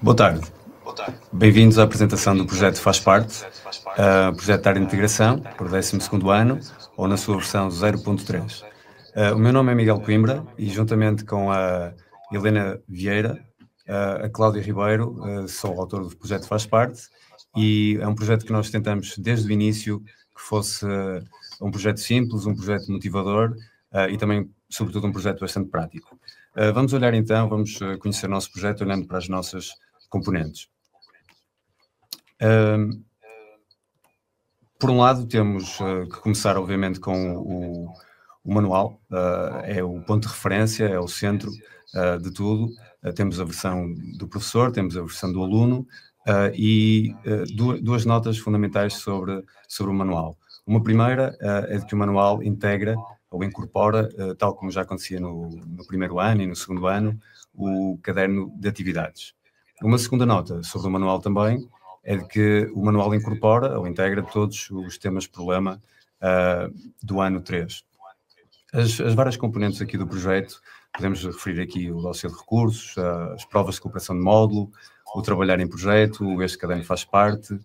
Boa tarde. Bem-vindos à apresentação do projeto Faz Parte, projeto de área de integração, por 12º ano, ou na sua versão 0.3. O meu nome é Miguel Coimbra e, juntamente com a Helena Vieira, a Cláudia Ribeiro, sou o autor do projeto Faz Parte, e é um projeto que nós tentamos, desde o início, que fosse um projeto simples, um projeto motivador e também, sobretudo, um projeto bastante prático. Vamos olhar então, vamos conhecer o nosso projeto olhando para as nossas componentes. Por um lado, temos que começar, obviamente, com o manual. É o ponto de referência, é o centro de tudo. Temos a versão do professor, temos a versão do aluno e duas notas fundamentais sobre o manual. Uma primeira é de que o manual integra ou incorpora, tal como já acontecia no primeiro ano e no segundo ano, o caderno de atividades. Uma segunda nota sobre o manual também é de que o manual incorpora ou integra todos os temas-problema do ano 3. As várias componentes aqui do projeto, podemos referir aqui o dossiê de recursos, as provas de cooperação de módulo, o trabalhar em projeto, este caderno faz parte,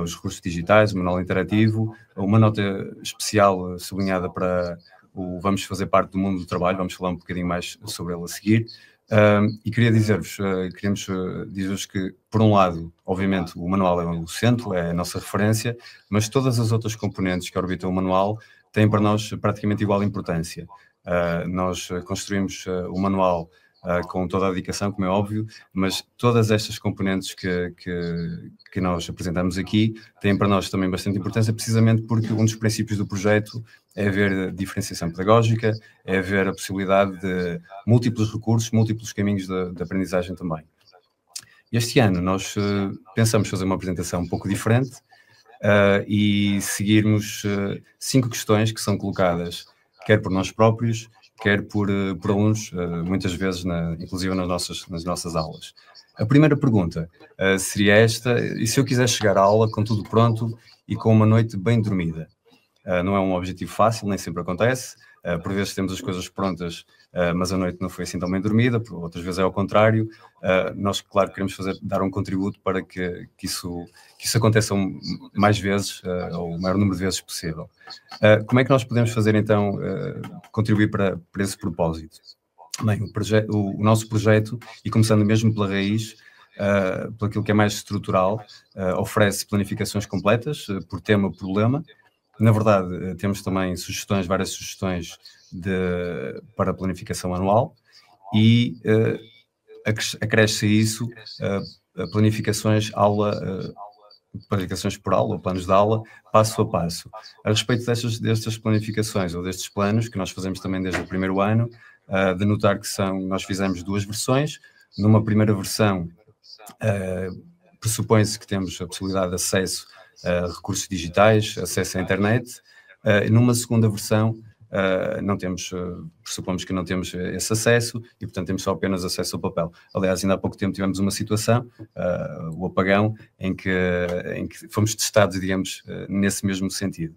os recursos digitais, o manual interativo, uma nota especial sublinhada para o Vamos Fazer Parte do Mundo do Trabalho, vamos falar um bocadinho mais sobre ele a seguir. E queria queríamos dizer-vos que, por um lado, obviamente, o manual é o centro, é a nossa referência, mas todas as outras componentes que orbitam o manual têm para nós praticamente igual importância. Nós construímos o manual com toda a dedicação, como é óbvio, mas todas estas componentes que nós apresentamos aqui têm para nós também bastante importância, precisamente porque um dos princípios do projeto é haver diferenciação pedagógica, é haver a possibilidade de múltiplos recursos, múltiplos caminhos de aprendizagem também. Este ano nós pensamos fazer uma apresentação um pouco diferente e seguirmos 5 questões que são colocadas quer por nós próprios, quer por alunos, muitas vezes, inclusive nas nossas aulas. A primeira pergunta seria esta: e se eu quiser chegar à aula com tudo pronto e com uma noite bem dormida? Não é um objetivo fácil, nem sempre acontece. Por vezes temos as coisas prontas, mas a noite não foi assim tão bem dormida, por outras vezes é ao contrário. Nós, claro, queremos dar um contributo para que isso aconteça mais vezes, ou o maior número de vezes possível. Como é que nós podemos fazer, então, contribuir para esse propósito? Bem, o nosso projeto, e começando mesmo pela raiz, por aquilo que é mais estrutural, oferece planificações completas, por tema, problema. Na verdade, temos também várias sugestões para planificação anual e acresce a isso planificações por aula, planos de aula, passo a passo. A respeito destas planificações ou destes planos, que nós fazemos também desde o primeiro ano, de notar que nós fizemos 2 versões. Numa primeira versão, pressupõe-se que temos a possibilidade de acesso a recursos digitais, acesso à internet. Numa segunda versão, pressupomos que não temos esse acesso e, portanto, temos só apenas acesso ao papel. Aliás, ainda há pouco tempo tivemos uma situação, o apagão, em que fomos testados, digamos, nesse mesmo sentido.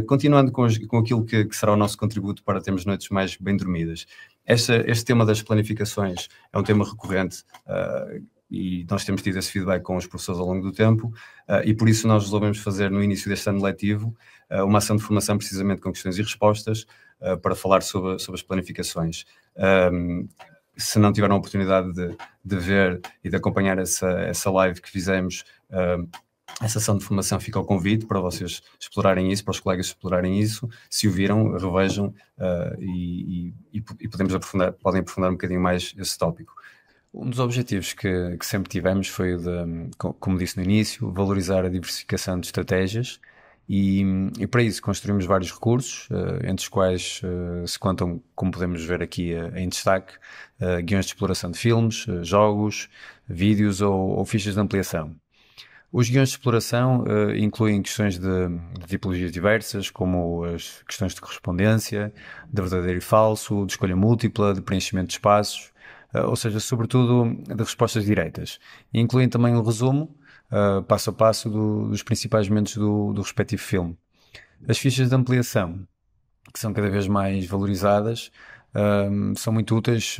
Continuando com aquilo que será o nosso contributo para termos noites mais bem dormidas. Este tema das planificações é um tema recorrente e nós temos tido esse feedback com os professores ao longo do tempo e por isso nós resolvemos fazer no início deste ano letivo uma ação de formação precisamente com questões e respostas para falar sobre as planificações. Se não tiveram a oportunidade de ver e de acompanhar essa live que fizemos, essa ação de formação, fica ao convite para vocês explorarem isso, para os colegas explorarem isso. Se o viram, revejam e podem aprofundar um bocadinho mais esse tópico. Um dos objetivos que sempre tivemos foi o de, como disse no início, valorizar a diversificação de estratégias e para isso construímos vários recursos, entre os quais se contam, como podemos ver aqui em destaque, guiões de exploração de filmes, jogos, vídeos ou fichas de ampliação. Os guiões de exploração incluem questões de tipologias diversas, como as questões de correspondência, de verdadeiro e falso, de escolha múltipla, de preenchimento de espaços, ou seja, sobretudo de respostas diretas. E incluem também o resumo, passo a passo, dos principais momentos do respectivo filme. As fichas de ampliação, que são cada vez mais valorizadas, são muito úteis,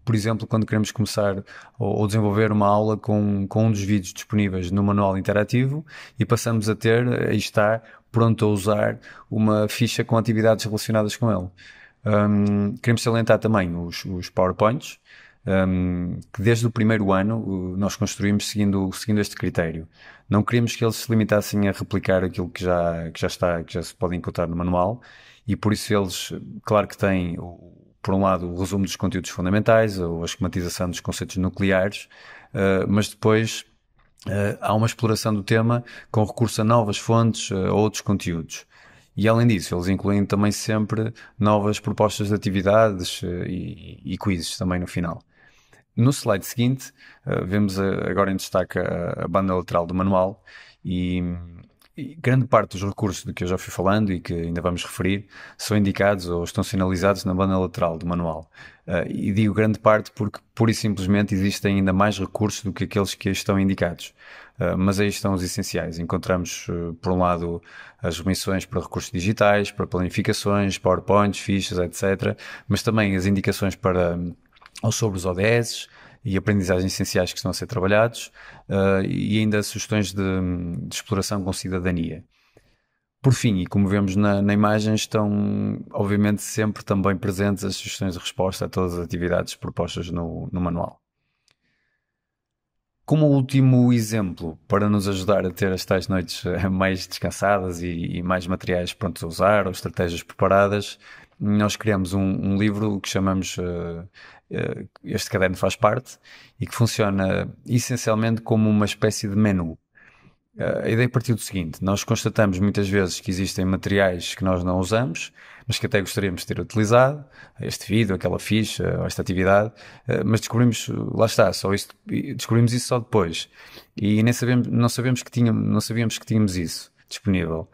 por exemplo, quando queremos começar ou desenvolver uma aula com um dos vídeos disponíveis no manual interativo e passamos a ter, aí está, pronto a usar uma ficha com atividades relacionadas com ele. Queremos salientar também os PowerPoints, que desde o primeiro ano nós construímos seguindo este critério. Não queríamos que eles se limitassem a replicar aquilo que já se pode encontrar no manual, e por isso eles, claro que têm, por um lado, o resumo dos conteúdos fundamentais, ou a esquematização dos conceitos nucleares, mas depois há uma exploração do tema com recurso a novas fontes, a outros conteúdos. E além disso, eles incluem também sempre novas propostas de atividades e quizzes também no final. No slide seguinte, vemos agora em destaque a banda lateral do manual e grande parte dos recursos de que eu já fui falando e que ainda vamos referir são indicados ou estão sinalizados na banda lateral do manual. E digo grande parte porque, pura e simplesmente, existem ainda mais recursos do que aqueles que estão indicados. Mas aí estão os essenciais. Encontramos, por um lado, as remissões para recursos digitais, para planificações, PowerPoints, fichas, etc. Mas também as indicações para ou sobre os ODS e aprendizagens essenciais que estão a ser trabalhados, e ainda sugestões de exploração com cidadania. Por fim, e como vemos na imagem, estão obviamente sempre também presentes as sugestões de resposta a todas as atividades propostas no manual. Como último exemplo, para nos ajudar a ter as tais noites mais descansadas e mais materiais prontos a usar ou estratégias preparadas, nós criamos um livro que chamamos Este Caderno Faz Parte e que funciona essencialmente como uma espécie de menu. A ideia partiu do seguinte: nós constatamos muitas vezes que existem materiais que nós não usamos, mas que até gostaríamos de ter utilizado, este vídeo, aquela ficha, ou esta atividade, mas descobrimos, lá está, só isto, descobrimos isso só depois. E nem sabemos, não sabíamos que tínhamos isso disponível.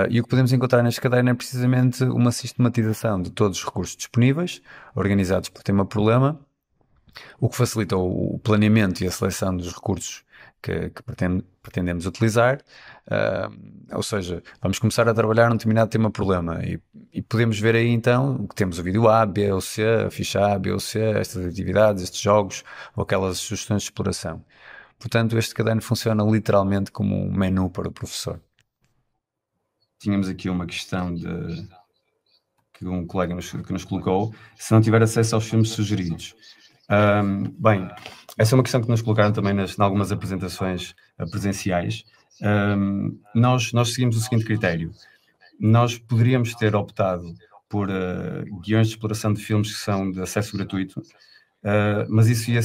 E o que podemos encontrar neste caderno é precisamente uma sistematização de todos os recursos disponíveis, organizados por tema-problema, o que facilita o planeamento e a seleção dos recursos que pretendemos utilizar. Ou seja, vamos começar a trabalhar um determinado tema-problema e podemos ver aí então que temos o vídeo A, B ou C, a ficha A, B ou C, estas atividades, estes jogos ou aquelas sugestões de exploração. Portanto, este caderno funciona literalmente como um menu para o professor. Tínhamos aqui uma questão que um colega que nos colocou: se não tiver acesso aos filmes sugeridos. Bem, essa é uma questão que nos colocaram também em algumas apresentações presenciais. Nós seguimos o seguinte critério: nós poderíamos ter optado por guiões de exploração de filmes que são de acesso gratuito, mas isso ia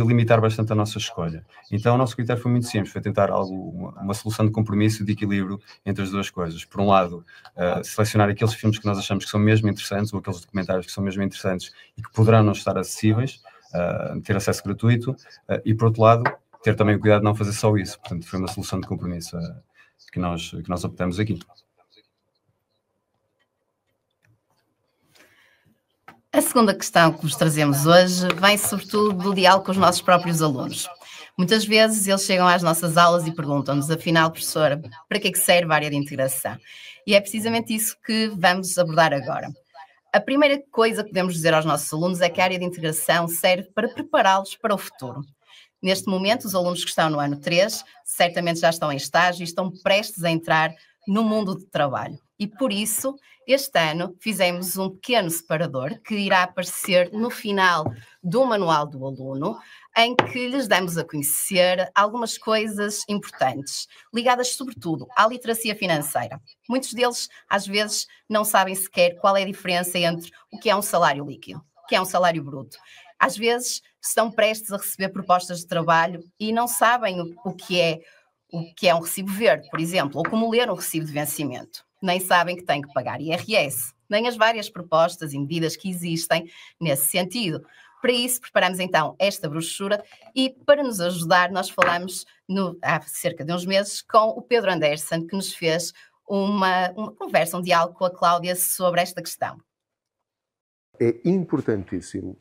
limitar bastante a nossa escolha. Então o nosso critério foi muito simples, foi tentar uma solução de compromisso, de equilíbrio entre as duas coisas. Por um lado, selecionar aqueles filmes que nós achamos que são mesmo interessantes, ou aqueles documentários que são mesmo interessantes e que poderão não estar acessíveis, ter acesso gratuito, e por outro lado, ter também o cuidado de não fazer só isso. Portanto, foi uma solução de compromisso que nós optamos aqui. A segunda questão que vos trazemos hoje vem sobretudo do diálogo com os nossos próprios alunos. Muitas vezes eles chegam às nossas aulas e perguntam-nos: afinal, professora, para que é que serve a área de integração? E é precisamente isso que vamos abordar agora. A primeira coisa que podemos dizer aos nossos alunos é que a área de integração serve para prepará-los para o futuro. Neste momento, os alunos que estão no ano 3 certamente já estão em estágio e estão prestes a entrar no mundo de trabalho. E por isso, este ano, fizemos um pequeno separador que irá aparecer no final do manual do aluno, em que lhes damos a conhecer algumas coisas importantes, ligadas sobretudo à literacia financeira. Muitos deles, às vezes, não sabem sequer qual é a diferença entre o que é um salário líquido, o que é um salário bruto. Às vezes, estão prestes a receber propostas de trabalho e não sabem o que é um recibo verde, por exemplo, ou como ler um recibo de vencimento. Nem sabem que têm que pagar IRS, nem as várias propostas e medidas que existem nesse sentido. Para isso, preparamos então esta brochura e, para nos ajudar, nós falamos há cerca de uns meses com o Pedro Anderson, que nos fez uma conversa, um diálogo com a Cláudia sobre esta questão. É importantíssimo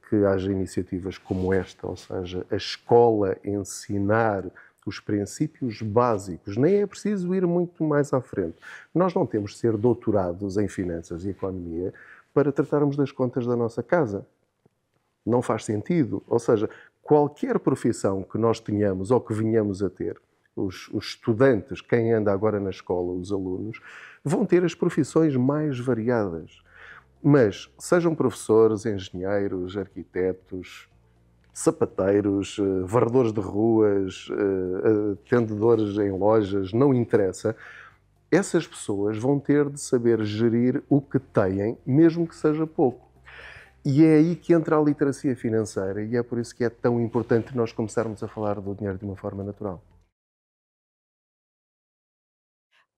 que haja iniciativas como esta, ou seja, a escola ensinar os princípios básicos. Nem é preciso ir muito mais à frente. Nós não temos de ser doutorados em finanças e economia para tratarmos das contas da nossa casa. Não faz sentido. Ou seja, qualquer profissão que nós tenhamos ou que venhamos a ter, os estudantes, quem anda agora na escola, os alunos, vão ter as profissões mais variadas. Mas sejam professores, engenheiros, arquitetos, sapateiros, varredores de ruas, atendedores em lojas, não interessa. Essas pessoas vão ter de saber gerir o que têm, mesmo que seja pouco. E é aí que entra a literacia financeira e é por isso que é tão importante nós começarmos a falar do dinheiro de uma forma natural.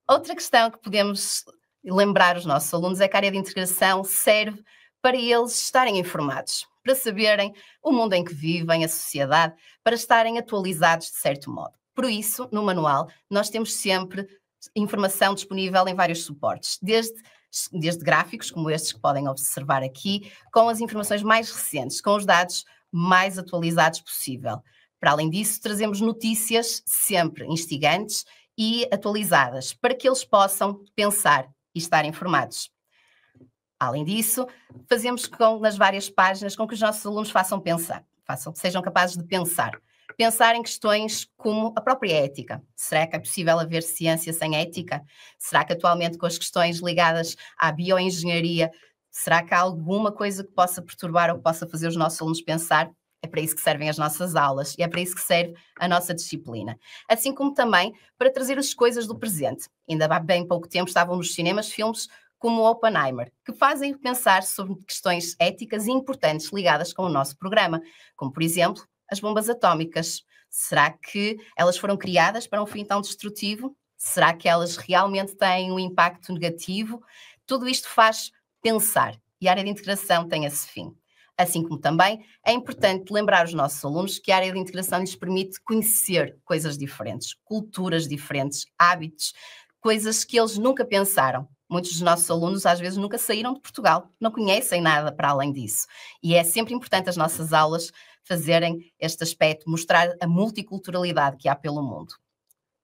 Outra questão que podemos lembrar os nossos alunos é que a área de integração serve para eles estarem informados, para saberem o mundo em que vivem, a sociedade, para estarem atualizados de certo modo. Por isso, no manual, nós temos sempre informação disponível em vários suportes, desde gráficos, como estes que podem observar aqui, com as informações mais recentes, com os dados mais atualizados possível. Para além disso, trazemos notícias sempre instigantes e atualizadas, para que eles possam pensar e estar informados. Além disso, fazemos nas várias páginas com que os nossos alunos sejam capazes de pensar em questões como a própria ética. Será que é possível haver ciência sem ética? Será que atualmente com as questões ligadas à bioengenharia, será que há alguma coisa que possa perturbar ou que possa fazer os nossos alunos pensar? É para isso que servem as nossas aulas e é para isso que serve a nossa disciplina. Assim como também para trazer as coisas do presente. Ainda há bem pouco tempo estavam nos cinemas filmes como o Oppenheimer, que fazem pensar sobre questões éticas e importantes ligadas com o nosso programa, como, por exemplo, as bombas atómicas. Será que elas foram criadas para um fim tão destrutivo? Será que elas realmente têm um impacto negativo? Tudo isto faz pensar e a área de integração tem esse fim. Assim como também é importante lembrar os nossos alunos que a área de integração lhes permite conhecer coisas diferentes, culturas diferentes, hábitos, coisas que eles nunca pensaram. Muitos dos nossos alunos às vezes nunca saíram de Portugal, não conhecem nada para além disso. E é sempre importante as nossas aulas fazerem este aspecto, mostrar a multiculturalidade que há pelo mundo.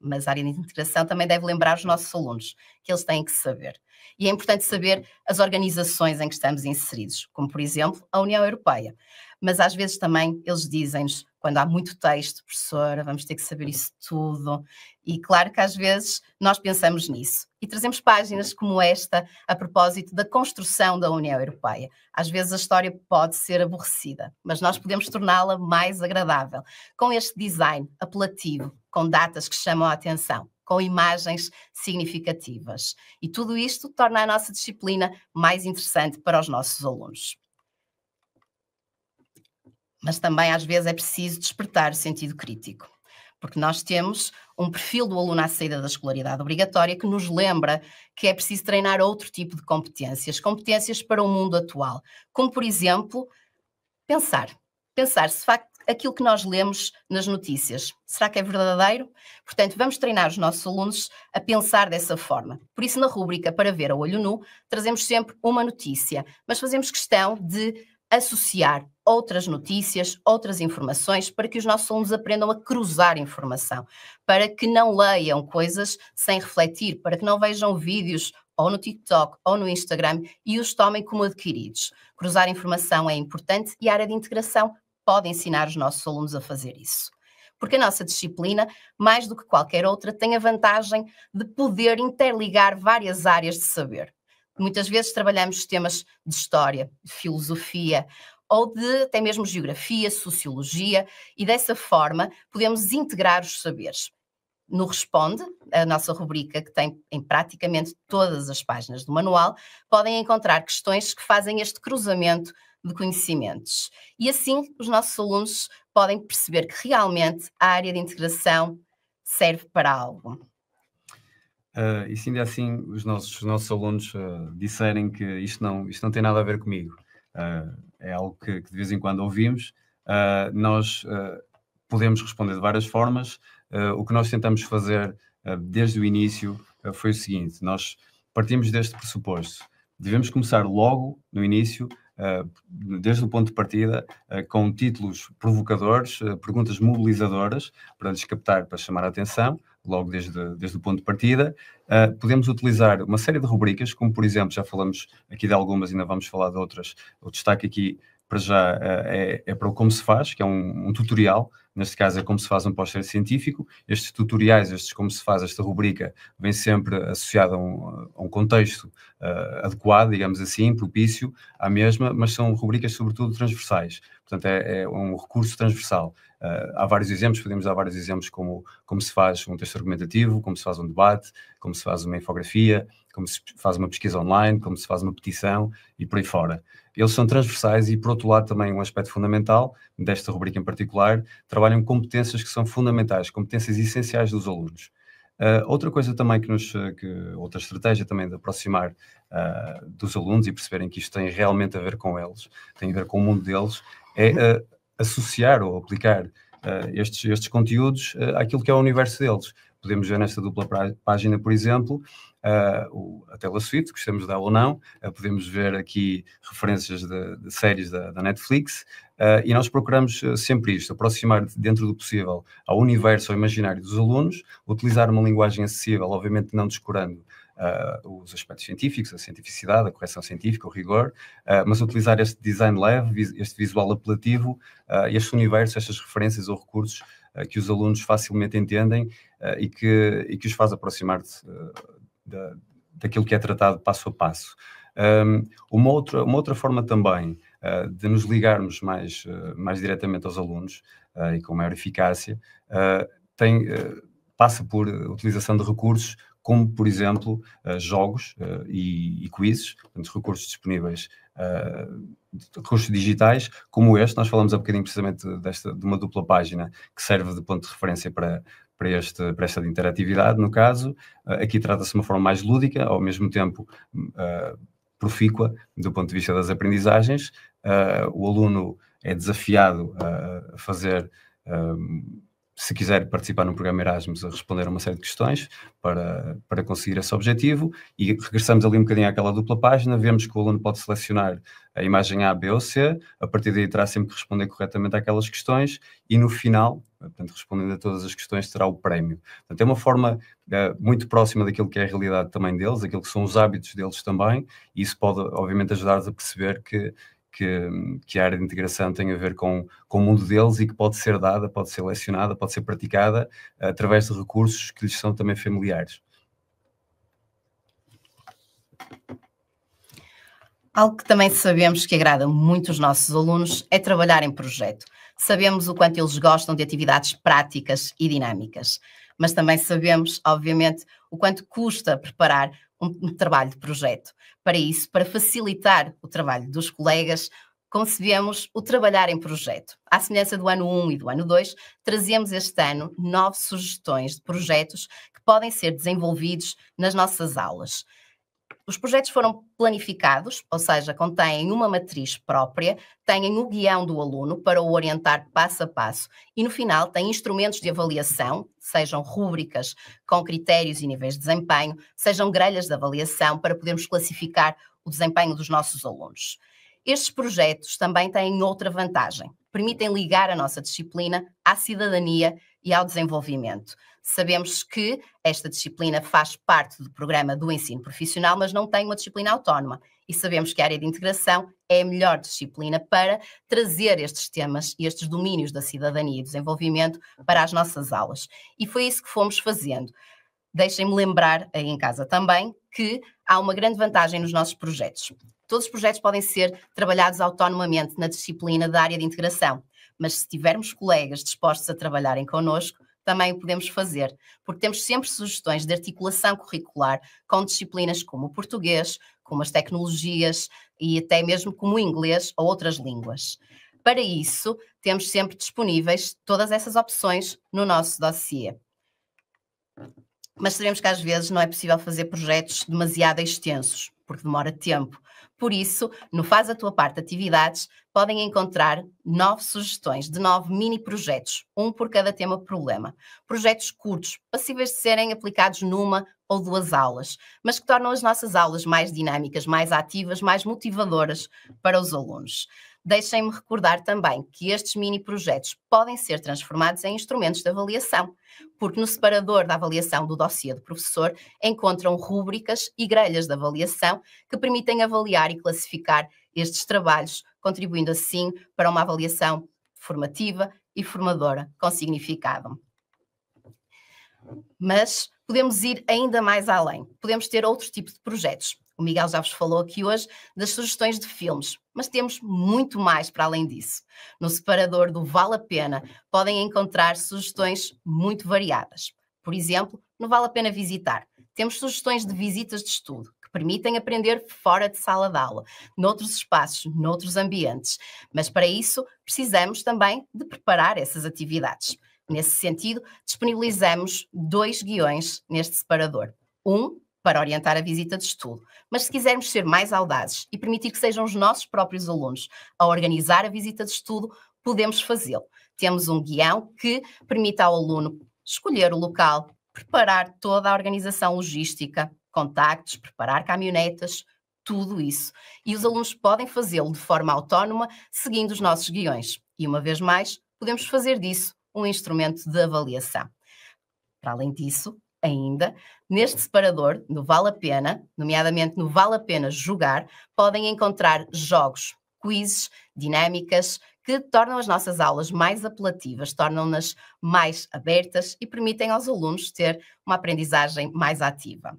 Mas a área de integração também deve lembrar os nossos alunos que eles têm que saber. E é importante saber as organizações em que estamos inseridos, como, por exemplo, a União Europeia. Mas às vezes também eles dizem-nos, quando há muito texto, professora, vamos ter que saber isso tudo. E claro que às vezes nós pensamos nisso. E trazemos páginas como esta a propósito da construção da União Europeia. Às vezes a história pode ser aborrecida, mas nós podemos torná-la mais agradável, com este design apelativo, com datas que chamam a atenção, com imagens significativas. E tudo isto torna a nossa disciplina mais interessante para os nossos alunos. Mas também às vezes é preciso despertar o sentido crítico, porque nós temos um perfil do aluno à saída da escolaridade obrigatória que nos lembra que é preciso treinar outro tipo de competências para o mundo atual, como por exemplo, pensar se de facto aquilo que nós lemos nas notícias, será que é verdadeiro? Portanto, vamos treinar os nossos alunos a pensar dessa forma. Por isso, na rúbrica Para Ver a Olho Nu, trazemos sempre uma notícia, mas fazemos questão de associar outras notícias, outras informações, para que os nossos alunos aprendam a cruzar informação, para que não leiam coisas sem refletir, para que não vejam vídeos ou no TikTok ou no Instagram e os tomem como adquiridos. Cruzar informação é importante e a área de integração pode ensinar os nossos alunos a fazer isso. Porque a nossa disciplina, mais do que qualquer outra, tem a vantagem de poder interligar várias áreas de saber. Muitas vezes trabalhamos temas de história, de filosofia, ou de até mesmo geografia, sociologia, e dessa forma podemos integrar os saberes. No Responde, a nossa rubrica que tem em praticamente todas as páginas do manual, podem encontrar questões que fazem este cruzamento de conhecimentos. E assim os nossos alunos podem perceber que realmente a área de integração serve para algo. E se ainda assim os nossos alunos disserem que isto não tem nada a ver comigo, é algo que de vez em quando ouvimos, nós podemos responder de várias formas. O que nós tentamos fazer desde o início foi o seguinte: nós partimos deste pressuposto. Devemos começar logo no início, desde o ponto de partida, com títulos provocadores, perguntas mobilizadoras, para lhes captar, para chamar a atenção, logo desde o ponto de partida. Podemos utilizar uma série de rubricas, como por exemplo, já falamos aqui de algumas, ainda vamos falar de outras. O destaque aqui para já é para o Como se faz, que é um tutorial. Neste caso é como se faz um póster científico. Estes tutoriais, como se faz, esta rubrica, vem sempre associada a um contexto adequado, digamos assim, propício à mesma, mas são rubricas sobretudo transversais. Portanto, é um recurso transversal. Há vários exemplos, podemos dar vários exemplos como se faz um texto argumentativo, como se faz um debate, como se faz uma infografia, como se faz uma pesquisa online, como se faz uma petição e por aí fora. Eles são transversais e, por outro lado, também um aspecto fundamental desta rubrica em particular, trabalham competências que são fundamentais, competências essenciais dos alunos. Outra coisa também outra estratégia também de aproximar dos alunos e perceberem que isto tem realmente a ver com eles, tem a ver com o mundo deles, é associar ou aplicar estes conteúdos àquilo que é o universo deles. Podemos ver nesta dupla página, por exemplo, a Taylor Swift, gostamos dela ou não, podemos ver aqui referências de séries da Netflix, e nós procuramos sempre isto, aproximar dentro do possível ao universo, ao imaginário dos alunos, utilizar uma linguagem acessível, obviamente não descurando os aspectos científicos, a cientificidade, a correção científica, o rigor, mas utilizar este design leve, este visual apelativo, este universo, estas referências ou recursos que os alunos facilmente entendem e que os faz aproximar-se daquilo que é tratado passo a passo. Uma outra forma também de nos ligarmos mais diretamente aos alunos e com maior eficácia passa por utilização de recursos como, por exemplo, jogos e quizzes, portanto, recursos disponíveis, recursos digitais, como este. Nós falamos há bocadinho precisamente de uma dupla página que serve de ponto de referência para esta interatividade, no caso. Aqui trata-se de uma forma mais lúdica, ao mesmo tempo profícua, do ponto de vista das aprendizagens. O aluno é desafiado a fazer... se quiser participar num programa Erasmus, a responder a uma série de questões para conseguir esse objetivo, e regressamos ali um bocadinho àquela dupla página, vemos que o aluno pode selecionar a imagem A, B ou C, a partir daí terá sempre que responder corretamente àquelas questões, e no final, portanto, respondendo a todas as questões, terá o prémio. Portanto, é uma forma muito próxima daquilo que é a realidade também deles, daquilo que são os hábitos deles também, e isso pode, obviamente, ajudar-los a perceber que a área de integração tem a ver com o mundo deles e que pode ser dada, pode ser lecionada, pode ser praticada através de recursos que lhes são também familiares. Algo que também sabemos que agrada muito os nossos alunos é trabalhar em projeto. Sabemos o quanto eles gostam de atividades práticas e dinâmicas, mas também sabemos, obviamente, o quanto custa preparar um trabalho de projeto. Para isso, para facilitar o trabalho dos colegas, concebemos o trabalhar em projeto. À semelhança do ano 1 e do ano 2, trazemos este ano 9 sugestões de projetos que podem ser desenvolvidos nas nossas aulas. Os projetos foram planificados, ou seja, contêm uma matriz própria, têm o guião do aluno para o orientar passo a passo e, no final, têm instrumentos de avaliação, sejam rúbricas com critérios e níveis de desempenho, sejam grelhas de avaliação para podermos classificar o desempenho dos nossos alunos. Estes projetos também têm outra vantagem. Permitem ligar a nossa disciplina à cidadania e ao desenvolvimento. Sabemos que esta disciplina faz parte do programa do ensino profissional, mas não tem uma disciplina autónoma. E sabemos que a área de integração é a melhor disciplina para trazer estes temas e estes domínios da cidadania e desenvolvimento para as nossas aulas. E foi isso que fomos fazendo. Deixem-me lembrar aí em casa também que há uma grande vantagem nos nossos projetos. Todos os projetos podem ser trabalhados autonomamente na disciplina da área de integração, mas se tivermos colegas dispostos a trabalharem connosco, também o podemos fazer, porque temos sempre sugestões de articulação curricular com disciplinas como o português, como as tecnologias e até mesmo como o inglês ou outras línguas. Para isso, temos sempre disponíveis todas essas opções no nosso dossiê. Mas sabemos que às vezes não é possível fazer projetos demasiado extensos, porque demora tempo. Por isso, no Faz a Tua Parte Atividades, podem encontrar 9 sugestões de 9 mini-projetos, um por cada tema-problema. Projetos curtos, passíveis de serem aplicados numa ou 2 aulas, mas que tornam as nossas aulas mais dinâmicas, mais ativas, mais motivadoras para os alunos. Deixem-me recordar também que estes mini-projetos podem ser transformados em instrumentos de avaliação, porque no separador da avaliação do dossiê do professor encontram rúbricas e grelhas de avaliação que permitem avaliar e classificar estes trabalhos, contribuindo assim para uma avaliação formativa e formadora com significado. Mas podemos ir ainda mais além, podemos ter outro tipo de projetos. O Miguel já vos falou aqui hoje das sugestões de filmes, mas temos muito mais para além disso. No separador do Vale a Pena podem encontrar sugestões muito variadas. Por exemplo, no Vale a Pena Visitar, temos sugestões de visitas de estudo que permitem aprender fora de sala de aula, noutros espaços, noutros ambientes. Mas para isso precisamos também de preparar essas atividades. Nesse sentido, disponibilizamos 2 guiões neste separador. Um para orientar a visita de estudo, mas se quisermos ser mais audazes e permitir que sejam os nossos próprios alunos a organizar a visita de estudo, podemos fazê-lo. Temos um guião que permite ao aluno escolher o local, preparar toda a organização logística, contactos, preparar caminhonetas, tudo isso. E os alunos podem fazê-lo de forma autónoma, seguindo os nossos guiões. E uma vez mais, podemos fazer disso um instrumento de avaliação. Para além disso, ainda, neste separador, no Vale a Pena, nomeadamente no Vale a Pena Jogar, podem encontrar jogos, quizzes, dinâmicas, que tornam as nossas aulas mais apelativas, tornam-nas mais abertas e permitem aos alunos ter uma aprendizagem mais ativa.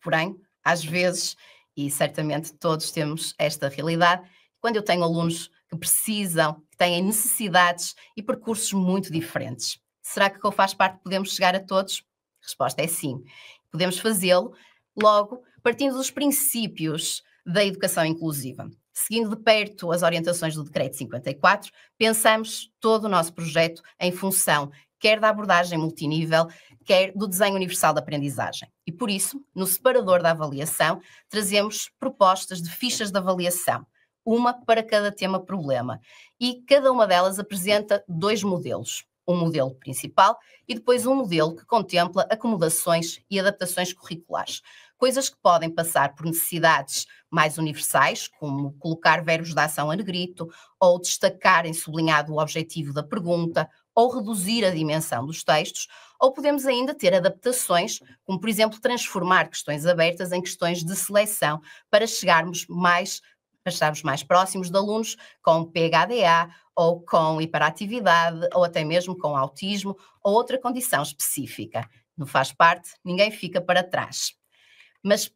Porém, às vezes, e certamente todos temos esta realidade, quando eu tenho alunos que precisam, que têm necessidades e percursos muito diferentes, será que faz parte podemos chegar a todos? A resposta é sim. Podemos fazê-lo, logo, partindo dos princípios da educação inclusiva. Seguindo de perto as orientações do Decreto 54, pensamos todo o nosso projeto em função quer da abordagem multinível, quer do desenho universal da aprendizagem. E por isso, no separador da avaliação, trazemos propostas de fichas de avaliação, uma para cada tema-problema. E cada uma delas apresenta 2 modelos. Um modelo principal e depois um modelo que contempla acomodações e adaptações curriculares. Coisas que podem passar por necessidades mais universais, como colocar verbos de ação a negrito, ou destacar em sublinhado o objetivo da pergunta, ou reduzir a dimensão dos textos, ou podemos ainda ter adaptações, como por exemplo transformar questões abertas em questões de seleção para estarmos mais próximos de alunos com PHDA, ou com hiperatividade, ou até mesmo com autismo, ou outra condição específica. Não faz parte, ninguém fica para trás. Mas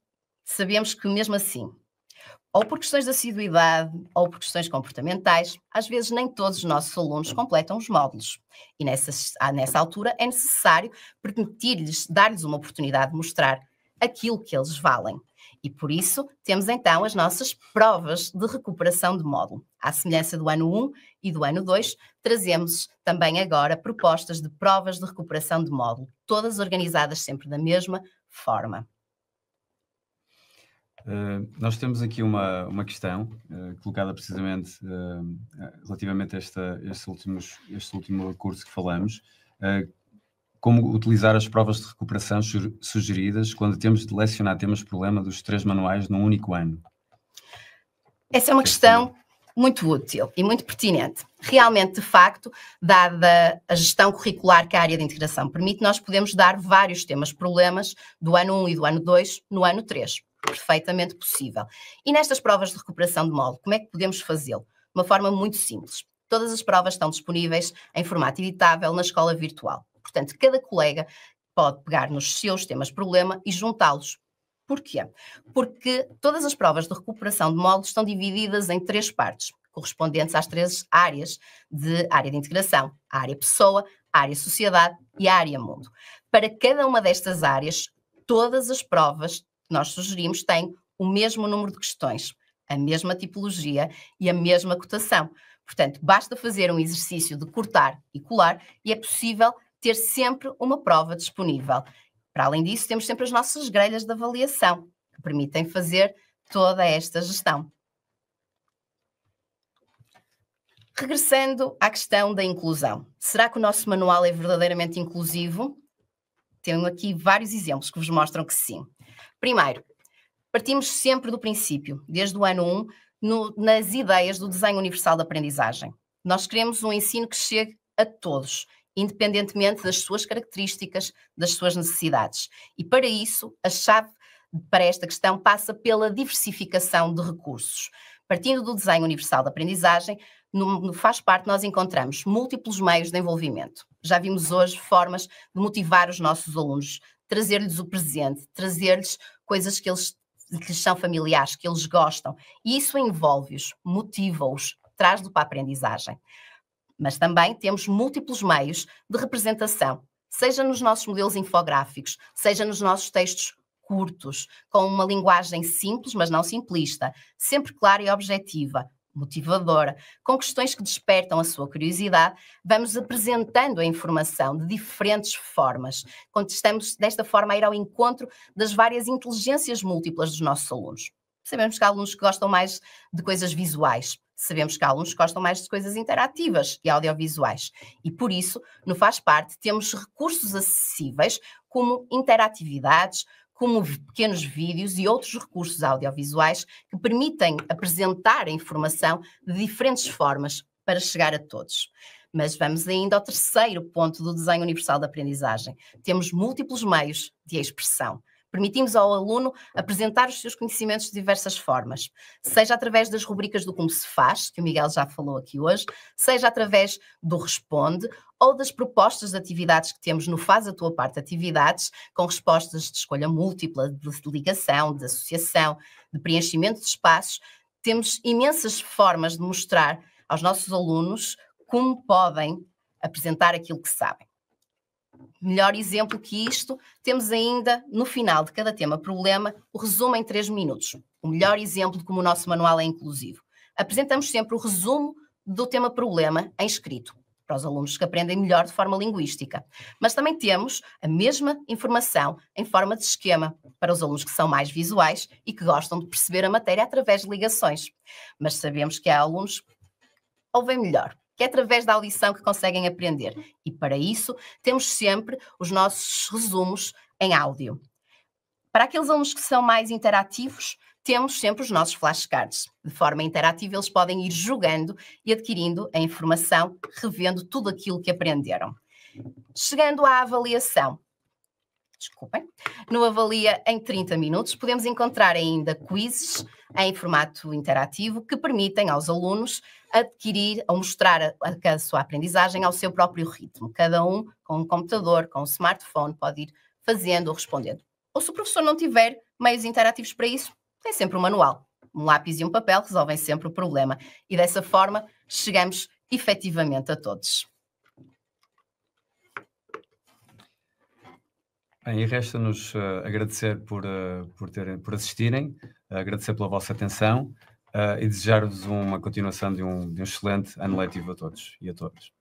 sabemos que mesmo assim, ou por questões de assiduidade, ou por questões comportamentais, às vezes nem todos os nossos alunos completam os módulos. E nessa altura é necessário permitir-lhes, dar-lhes uma oportunidade de mostrar aquilo que eles valem. E por isso temos então as nossas provas de recuperação de módulo. À semelhança do ano 1 e do ano 2, trazemos também agora propostas de provas de recuperação de módulo, todas organizadas sempre da mesma forma. Nós temos aqui uma questão colocada precisamente relativamente a este último curso que falamos. Como utilizar as provas de recuperação sugeridas quando temos de lecionar temas-problema dos 3 manuais num único ano? Essa é uma questão muito útil e muito pertinente. Realmente, de facto, dada a gestão curricular que a área de integração permite, nós podemos dar vários temas-problemas do ano 1 e do ano 2 no ano 3. Perfeitamente possível. E nestas provas de recuperação de módulo, como é que podemos fazê-lo? De uma forma muito simples. Todas as provas estão disponíveis em formato editável na escola virtual. Portanto, cada colega pode pegar nos seus temas-problema e juntá-los. Porquê? Porque todas as provas de recuperação de módulos estão divididas em 3 partes, correspondentes às 3 áreas de integração. A área pessoa, a área sociedade e a área mundo. Para cada uma destas áreas, todas as provas que nós sugerimos têm o mesmo número de questões, a mesma tipologia e a mesma cotação. Portanto, basta fazer um exercício de cortar e colar e é possível ter sempre uma prova disponível. Para além disso, temos sempre as nossas grelhas de avaliação, que permitem fazer toda esta gestão. Regressando à questão da inclusão. Será que o nosso manual é verdadeiramente inclusivo? Tenho aqui vários exemplos que vos mostram que sim. Primeiro, partimos sempre do princípio, desde o ano 1, nas ideias do desenho universal da aprendizagem. Nós queremos um ensino que chegue a todos, independentemente das suas características, das suas necessidades. E para isso, a chave para esta questão passa pela diversificação de recursos. Partindo do desenho universal da aprendizagem, no Faz Parte nós encontramos múltiplos meios de envolvimento. Já vimos hoje formas de motivar os nossos alunos, trazer-lhes o presente, trazer-lhes coisas que lhes são familiares, que eles gostam. E isso envolve-os, motiva-os, traz-los para a aprendizagem. Mas também temos múltiplos meios de representação, seja nos nossos modelos infográficos, seja nos nossos textos curtos, com uma linguagem simples, mas não simplista, sempre clara e objetiva, motivadora, com questões que despertam a sua curiosidade, vamos apresentando a informação de diferentes formas, estamos desta forma a ir ao encontro das várias inteligências múltiplas dos nossos alunos. Sabemos que há alunos que gostam mais de coisas visuais, sabemos que há alunos que gostam mais de coisas interativas e audiovisuais, e por isso, no Faz Parte, temos recursos acessíveis como interatividades, como pequenos vídeos e outros recursos audiovisuais que permitem apresentar a informação de diferentes formas para chegar a todos. Mas vamos ainda ao terceiro ponto do desenho universal da aprendizagem. Temos múltiplos meios de expressão. Permitimos ao aluno apresentar os seus conhecimentos de diversas formas, seja através das rubricas do Como se Faz, que o Miguel já falou aqui hoje, seja através do Responde ou das propostas de atividades que temos no Faz a Tua Parte Atividades, com respostas de escolha múltipla, de ligação, de associação, de preenchimento de espaços. Temos imensas formas de mostrar aos nossos alunos como podem apresentar aquilo que sabem. Melhor exemplo que isto, temos ainda, no final de cada tema-problema, o resumo em 3 minutos. O melhor exemplo de como o nosso manual é inclusivo. Apresentamos sempre o resumo do tema-problema em escrito, para os alunos que aprendem melhor de forma linguística. Mas também temos a mesma informação em forma de esquema, para os alunos que são mais visuais e que gostam de perceber a matéria através de ligações. Mas sabemos que há alunos que ouvem melhor, que é através da audição que conseguem aprender. E para isso temos sempre os nossos resumos em áudio. Para aqueles alunos que são mais interativos, temos sempre os nossos flashcards. De forma interativa, eles podem ir jogando e adquirindo a informação, revendo tudo aquilo que aprenderam. Chegando à avaliação, no Avalia em 30 minutos, podemos encontrar ainda quizzes em formato interativo que permitem aos alunos adquirir ou mostrar a sua aprendizagem ao seu próprio ritmo. Cada um com um computador, com um smartphone, pode ir fazendo ou respondendo. Ou se o professor não tiver meios interativos para isso, tem sempre um manual. Um lápis e um papel resolvem sempre o problema. E dessa forma chegamos efetivamente a todos. Bem, e resta-nos agradecer por assistirem, agradecer pela vossa atenção e desejar-vos uma continuação de um excelente ano letivo a todos e a todas.